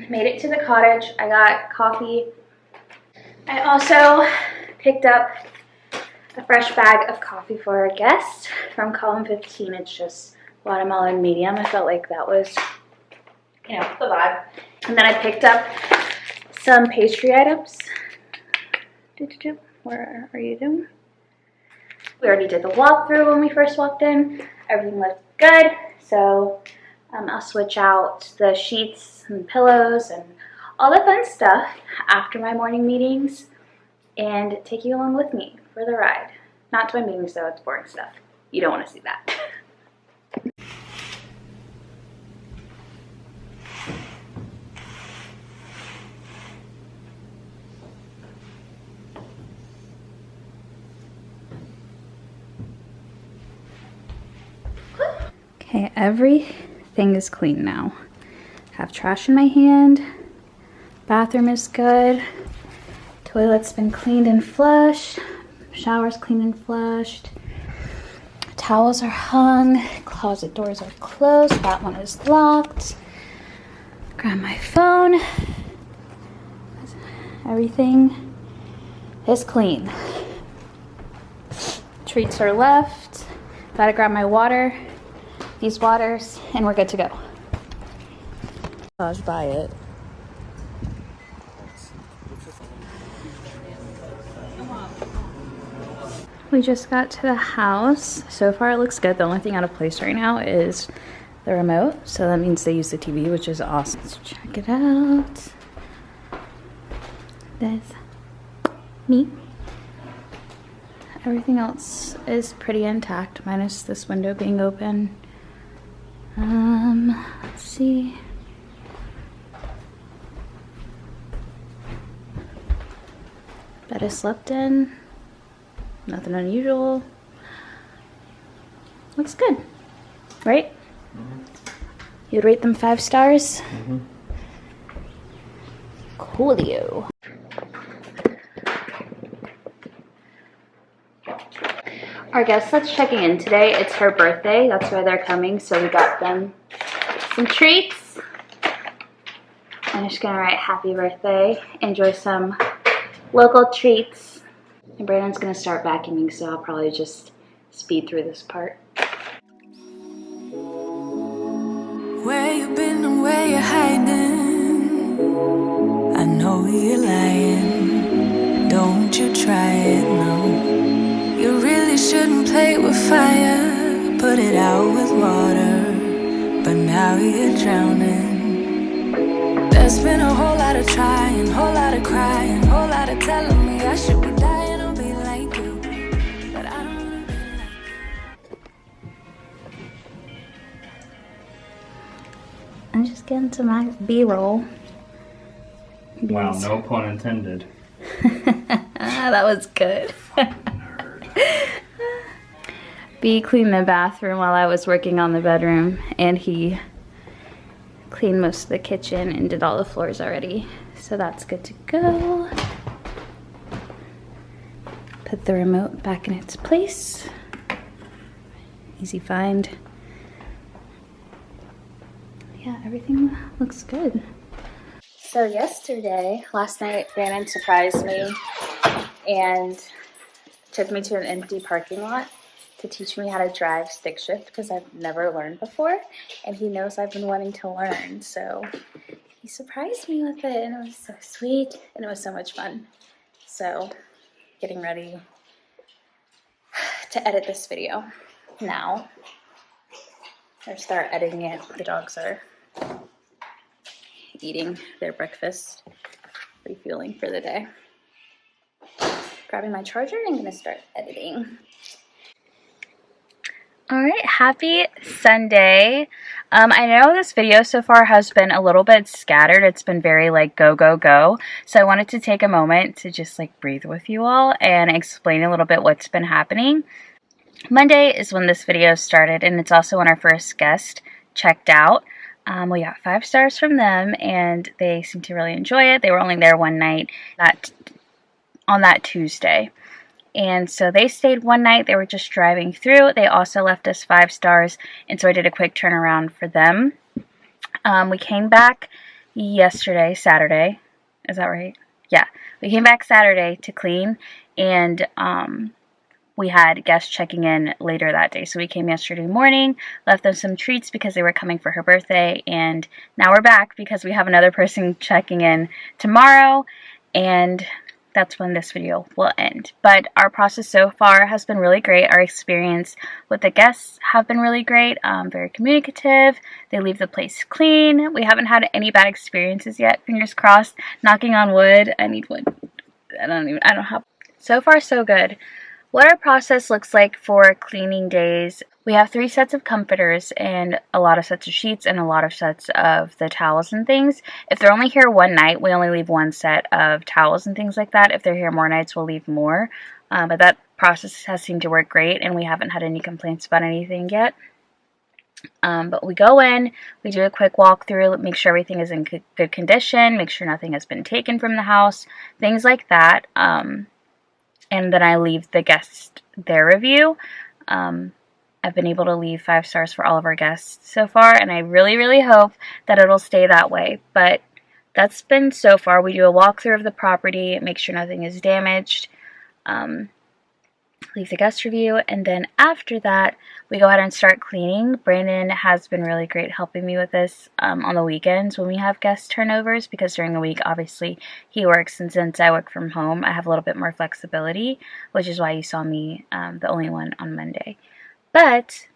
Made it to the cottage. I got coffee. I also picked up a fresh bag of coffee for our guest from column 15. It's just watermelon medium. I felt like that was, you know, the vibe. And then I picked up some pastry items. Where are you doing? We already did the walkthrough when we first walked in. Everything looked good. So I'll switch out the sheets and pillows and all the fun stuff after my morning meetings and take you along with me for the ride. Not to my meetings though, it's boring stuff. You don't want to see that. Okay, everything is clean now. Have trash in my hand. Bathroom is good. Toilet's been cleaned and flushed. Shower's cleaned and flushed. Towels are hung. Closet doors are closed. That one is locked. Grab my phone. Everything is clean. Treats are left. Gotta grab my water. These waters, and we're good to go. By it. We just got to the house. So far it looks good. The only thing out of place right now is the remote. So that means they use the TV, which is awesome. Let's check it out. There's me. Everything else is pretty intact, minus this window being open. Let's see. Bed is slept in. Nothing unusual. Looks good, right? Mm-hmm. You'd rate them 5 stars? Mm-hmm. Coolio. Our guest that's checking in today, it's her birthday. That's why they're coming. So we got them some treats. I'm just gonna write happy birthday. Enjoy some local treats. And Brandon's gonna start vacuuming, so I'll probably just speed through this part. Where you been and where you hiding? I know you're lying. Don't you try it, no. You really shouldn't play with fire. Put it out with water. But now you're drowning. There's been a whole lot of trying, whole lot of crying, whole lot of telling me I should be dying or be like you. But I don't wanna be like you. I'm just getting to my B-roll. Wow, no pun intended. That was good. B cleaned the bathroom while I was working on the bedroom, and he cleaned most of the kitchen and did all the floors already. So that's good to go. Put the remote back in its place. Easy find. Yeah, everything looks good. So last night, Brandon surprised me and took me to an empty parking lot to teach me how to drive stick shift because I've never learned before, and he knows I've been wanting to learn, so he surprised me with it, and it was so sweet, and it was so much fun. So, getting ready to edit this video now, or start editing it. The dogs are eating their breakfast, refueling for the day. Grabbing my charger, and I'm gonna start editing. All right, happy Sunday. I know this video so far has been a little bit scattered. It's been very like go, go, go. So I wanted to take a moment to just like breathe with you all and explain a little bit what's been happening. Monday is when this video started, and it's also when our first guest checked out. We got 5 stars from them, and they seemed to really enjoy it. They were only there one night on that Tuesday. And so they stayed one night. They were just driving through. They also left us 5 stars, and so I did a quick turnaround for them. We came back yesterday, Saturday. Is that right? Yeah. We came back Saturday to clean, and we had guests checking in later that day. So we came yesterday morning, left them some treats because they were coming for her birthday, and now we're back because we have another person checking in tomorrow, and that's when this video will end. But our process so far has been really great. Our experience with the guests have been really great. Very communicative. They leave the place clean. We haven't had any bad experiences yet. Fingers crossed. Knocking on wood. I need wood. I don't have. So far, so good. What our process looks like for cleaning days, we have 3 sets of comforters and a lot of sets of sheets and a lot of sets of the towels and things. If they're only here one night, we only leave 1 set of towels and things like that. If they're here more nights, we'll leave more. But that process has seemed to work great, and we haven't had any complaints about anything yet. But we go in, we do a quick walkthrough, make sure everything is in good condition, make sure nothing has been taken from the house, things like that. And then I leave the guest their review. I've been able to leave 5 stars for all of our guests so far, and I really, really hope that it'll stay that way. But that's been so far. We do a walkthrough of the property, make sure nothing is damaged, leave the guest review, and then after that, we go ahead and start cleaning. Brandon has been really great helping me with this on the weekends when we have guest turnovers, because during the week, obviously, he works, and since I work from home, I have a little bit more flexibility, which is why you saw me the only one on Monday. But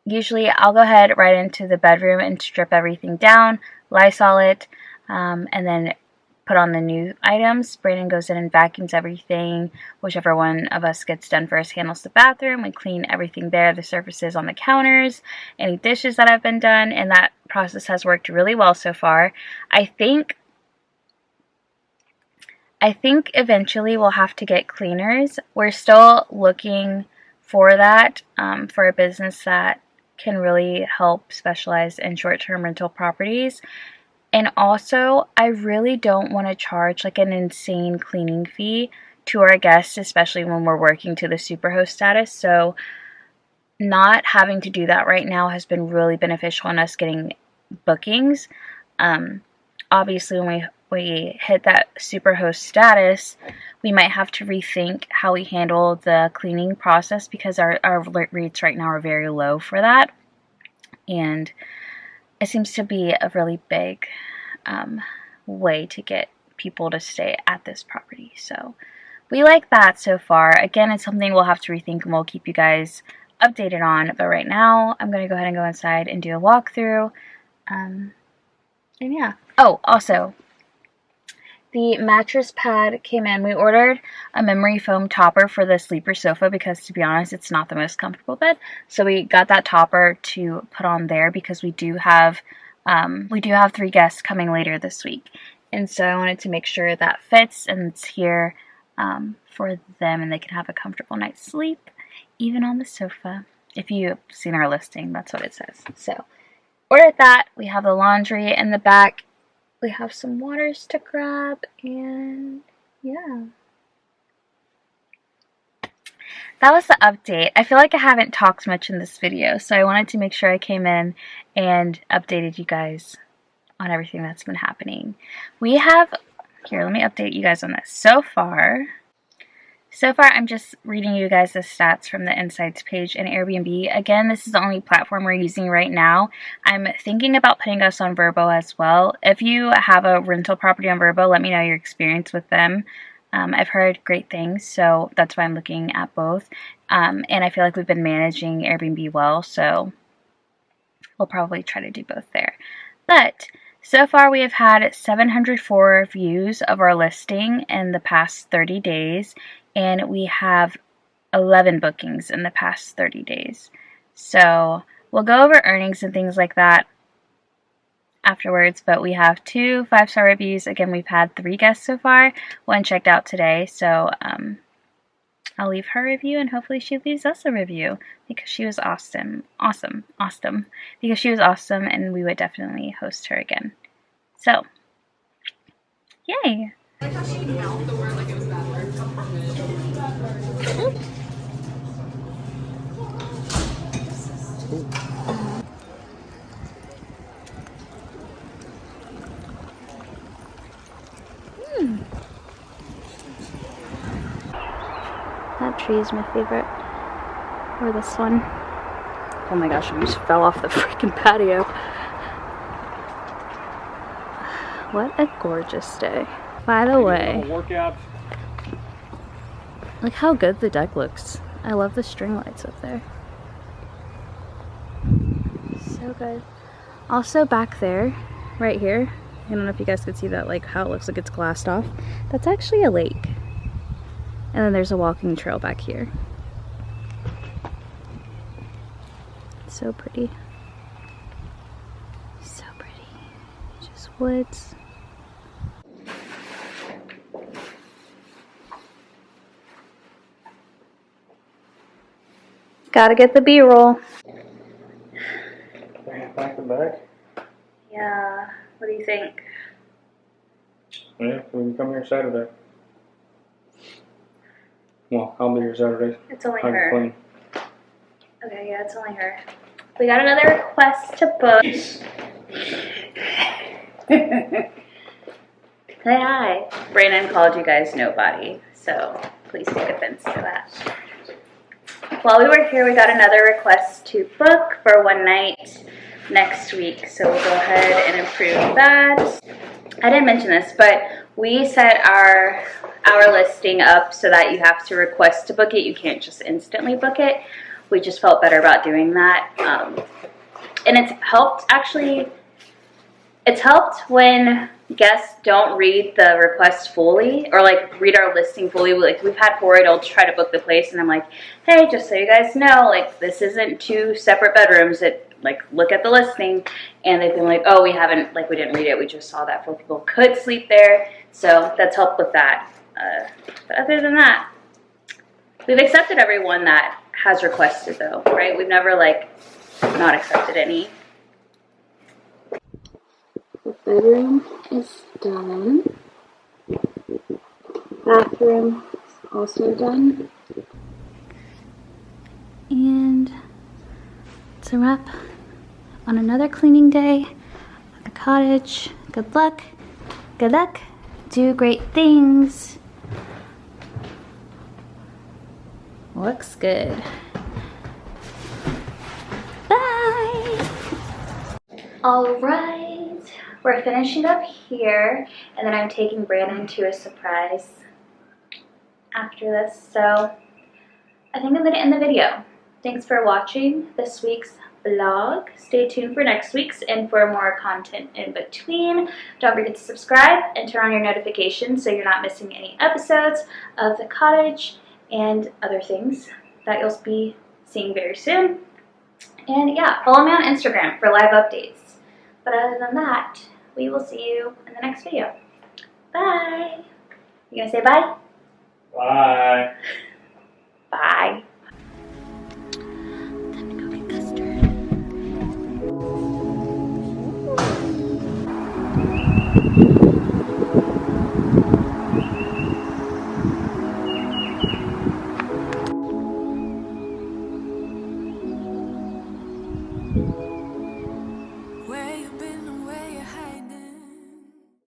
usually, I'll go ahead right into the bedroom and strip everything down, Lysol it, and then put on the new items. Brandon goes in and vacuums everything. Whichever one of us gets done first handles the bathroom. We clean everything there, the surfaces on the counters, any dishes that have been done, and that process has worked really well so far. I think eventually we'll have to get cleaners. We're still looking for that, for a business that can really help specialize in short-term rental properties. And also, I really don't want to charge like an insane cleaning fee to our guests, especially when we're working to the superhost status. So not having to do that right now has been really beneficial in us getting bookings. Obviously, when we hit that superhost status, we might have to rethink how we handle the cleaning process, because our rates right now are very low for that. And it seems to be a really big way to get people to stay at this property. So we like that so far. Again, it's something we'll have to rethink, and we'll keep you guys updated on. But right now, I'm going to go ahead and go inside and do a walkthrough. And yeah. Oh, also, the mattress pad came in. We ordered a memory foam topper for the sleeper sofa because, to be honest, it's not the most comfortable bed. So we got that topper to put on there because we do have 3 guests coming later this week. And so I wanted to make sure that fits and it's here for them, and they can have a comfortable night's sleep, even on the sofa. If you've seen our listing, that's what it says. So ordered that. We have the laundry in the back. We have some waters to grab, and yeah. That was the update. I feel like I haven't talked much in this video, so I wanted to make sure I came in and updated you guys on everything that's been happening. We have, here, let me update you guys on this. So far, I'm just reading you guys the stats from the Insights page in Airbnb. Again, this is the only platform we're using right now. I'm thinking about putting us on Vrbo as well. If you have a rental property on Vrbo, let me know your experience with them. I've heard great things, so that's why I'm looking at both. And I feel like we've been managing Airbnb well, so we'll probably try to do both there. But so far, we have had 704 views of our listing in the past 30 days. And we have 11 bookings in the past 30 days. So we'll go over earnings and things like that afterwards, but we have 2 5-star reviews. Again, we've had 3 guests so far. 1 checked out today, so I'll leave her review, and hopefully she leaves us a review, because she was awesome. Because she was awesome, and we would definitely host her again. So, yay! tree is my favorite. Or this one. Oh my gosh, I just fell off the freaking patio. What a gorgeous day. By the way, look how good the deck looks. I love the string lights up there. So good. Also back there, right here, I don't know if you guys could see that, like how it looks like it's glassed off. That's actually a lake. And then there's a walking trail back here. So pretty. So pretty. Just woods. Gotta get the B-roll. Back to back? Yeah. What do you think? Yeah, we can come here Saturday. Well, I'll be here Saturday. It's only I can her. clean. Okay, yeah, it's only her. We got another request to book. Say hi. Brandon called you guys nobody, so please take offense to that. While we were here, we got another request to book for one night next week, so we'll go ahead and approve that. I didn't mention this, but we set our listing up so that you have to request to book it. You can't just instantly book it. We just felt better about doing that. And it's helped, actually, it's helped when guests don't read the request fully, or like read our listing fully. Like we've had 4-year-olds try to book the place, and I'm like, hey, just so you guys know, like this isn't 2 separate bedrooms. Like look at the listing, and they've been like, oh, we didn't read it. We just saw that 4 people could sleep there, so that's helped with that. But other than that, we've accepted everyone that has requested, though, right? We've never like not accepted any. The bedroom is done. Bathroom is also done. And it's a wrap on another cleaning day at the cottage. Good luck. Good luck. Do great things. Looks good. Bye. All right, we're finishing up here, and then I'm taking Brandon to a surprise after this. So I think I'm gonna end the video. Thanks for watching this week's vlog. Stay tuned for next week's and for more content in between. Don't forget to subscribe and turn on your notifications so you're not missing any episodes of the cottage and other things that you'll be seeing very soon. And yeah, follow me on Instagram for live updates. But other than that, we will see you in the next video. Bye. You gonna say bye? Bye. Bye. Time to go get custard.